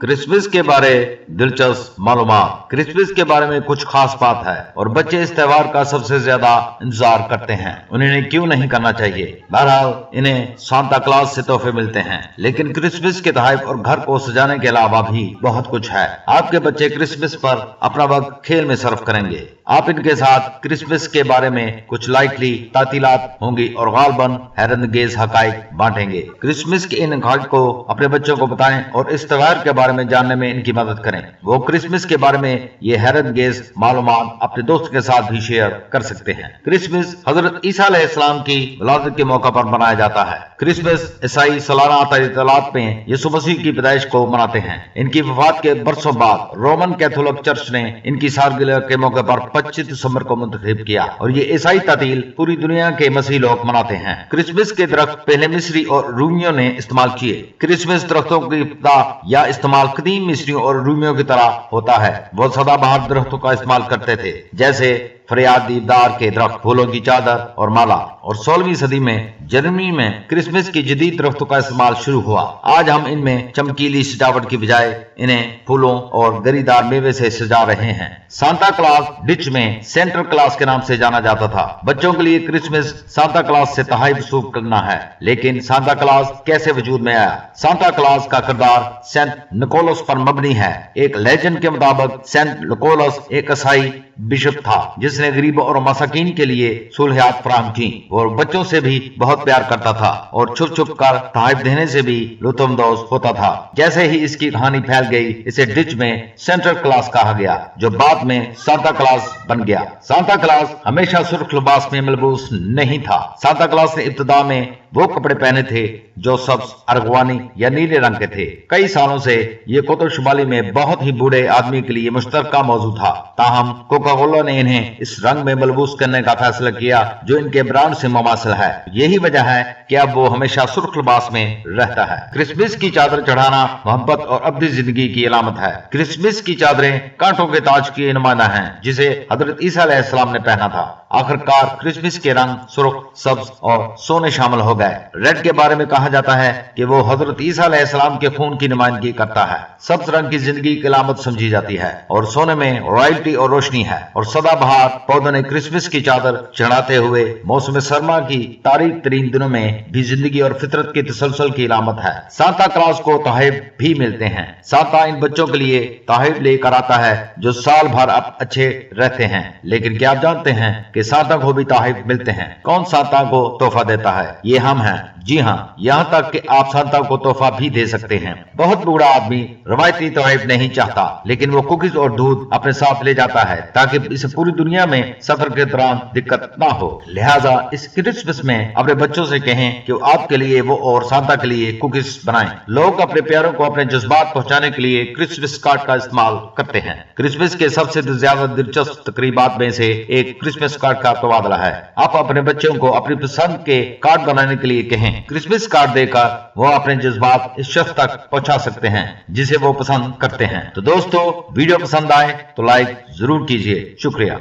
Christmas के बारे दिलचस्प मालूमात। क्रिसमस के बारे में कुछ खास बात है और बच्चे इस त्योहार का सबसे ज्यादा इंतजार करते हैं। उन्हें क्यों नहीं करना चाहिए। बहरहाल इन्हें सांता क्लॉज से तोहफे मिलते हैं, लेकिन क्रिसमस के तोहफे और घर को सजाने के अलावा भी बहुत कुछ है। आपके बच्चे क्रिसमस पर अपना वक्त खेल में सर्फ करेंगे। आप इनके साथ क्रिसमस के बारे में कुछ लाइटली तातीलात होंगी और गालबन हैरतअंगेज हकाइक बांटेंगे। क्रिसमस के इन हकाइक को अपने बच्चों को बताएं और इस त्योहार के बारे में जानने में इनकी मदद करें। वो क्रिसमस के बारे में ये हैरतअंगेज मालूमात अपने दोस्त के साथ भी शेयर कर सकते हैं। क्रिसमस हजरत ईसा अलैहिस्सलाम की विलादत के मौका पर मनाया जाता है। क्रिसमस ईसाई सालाना तारीख में यीशु मसीह की पैदाइश को मनाते हैं। इनकी वफात के बरसों बाद रोमन कैथोलिक चर्च ने इनकी सालगिरह के मौके पर 25 दिसंबर को मुंतखब किया और ये ईसाई तातील पूरी दुनिया के मसीह लोग मनाते हैं। क्रिसमस के दरख्त पहले मिस्री और रूमियों ने इस्तेमाल किए। क्रिसमस दरख्तों की इब्तिदा या इस्तेमाल कदीम मिस्रियों और रूमियों की तरह होता है। वो सदाबहार दरख्तों का इस्तेमाल करते थे, जैसे फरियाद दीवदार के दरख्त, फूलों की चादर और माला। और 16वीं सदी में जर्मनी में क्रिसमस की जदीद दरख्तों का इस्तेमाल शुरू हुआ। आज हम इनमें चमकीली सजावट की बजाय इन्हें फूलों और गरीदार मेवे से सजा रहे हैं। सांता क्लॉज डिच में सेंटर क्लॉज के नाम से जाना जाता था। बच्चों के लिए क्रिसमस सांता क्लॉज से तोहफे वसूल करना है। लेकिन सांता क्लॉज कैसे वजूद में आया? सांता क्लॉज का किरदार सेंट निकोलस पर मबनी है। एक लेजेंड के मुताबिक सेंट निकोलस एक ईसाई बिशप था जिसने गरीबों और मसाकीन के लिए सुलहियात फराहम की और बच्चों से भी बहुत प्यार करता था और छुप छुप कर तोहफे देने से भी लुत्फानंदोज होता था। जैसे ही इसकी कहानी फैल गई, इसे डिच में सेंटर क्लॉज कहा गया, जो बाद में सांता क्लॉज बन गया। सांता क्लॉज हमेशा सुर्ख लिबास में मलबूस नहीं था। सांता क्लॉज ने इब्तिदा में वो कपड़े पहने थे जो सब्ज, अरगवानी या नीले रंग के थे। कई सालों से ये कुतुब शुमाली में बहुत ही बूढ़े आदमी के लिए मुश्तरका मौजू था। ताहम कोका कोला ने इन्हें इस रंग में मलबूस करने का फैसला किया जो इनके ब्रांड से मुमासिल है। यही वजह है कि अब वो हमेशा सुर्ख लिबास में रहता है। क्रिसमस की चादर चढ़ाना मोहब्बत और अब्दी जिंदगी की अलामत है। क्रिसमस की चादरें कांटों के ताज की नुमाइंदा है जिसे हजरत ईसा अलैहिस्सलाम ने पहना था। आखिरकार क्रिसमस के रंग सुर्ख, सब्ज और सोने शामिल हो गए। रेड के बारे में कहा जाता है कि वो हजरत ईसा अलैहिस्सलाम के खून की नुमाइंदगी करता है। सब्ज रंग की जिंदगी की अलामत समझी जाती है और सोने में रॉयल्टी और रोशनी है। और सदाबहार पौधों ने क्रिसमस की चादर चढ़ाते हुए मौसम सरमा की तारीक तरीन दिनों में भी जिंदगी और फितरत की तसलसल की अलामत है। सांता क्लॉज को तोहफे भी मिलते हैं। सांता इन बच्चों के लिए तोहफे लेकर आता है जो साल भर अब अच्छे रहते हैं। लेकिन क्या आप जानते हैं कि सांता को भी तोहफे मिलते हैं? कौन सांता को तोहफा देता है? ये हम हैं। जी हाँ, यहाँ तक कि आप सांता को तोहफा भी दे सकते हैं। बहुत बूढ़ा आदमी रवायती तोहफे नहीं चाहता, लेकिन वो कुकीज और दूध अपने साथ ले जाता है ताकि इसे पूरी दुनिया में सफर के दौरान दिक्कत ना हो। लिहाजा इस क्रिसमस में अपने बच्चों से कहें कि आपके लिए वो और सांता के लिए कुकीज बनाएं। लोग अपने प्यारों को अपने जज्बात पहुंचाने के लिए क्रिसमस कार्ड का इस्तेमाल करते हैं। क्रिसमस के सबसे ज्यादा दिलचस्प तकरीबात में से एक क्रिसमस कार्ड का तबादला है। आप अपने बच्चों को अपनी पसंद के कार्ड बनाने के लिए कहें। क्रिसमस कार्ड देकर वो अपने जज्बात इस शख्स तक पहुंचा सकते हैं जिसे वो पसंद करते हैं। तो दोस्तों, वीडियो पसंद आए तो लाइक जरूर कीजिए। शुक्रिया।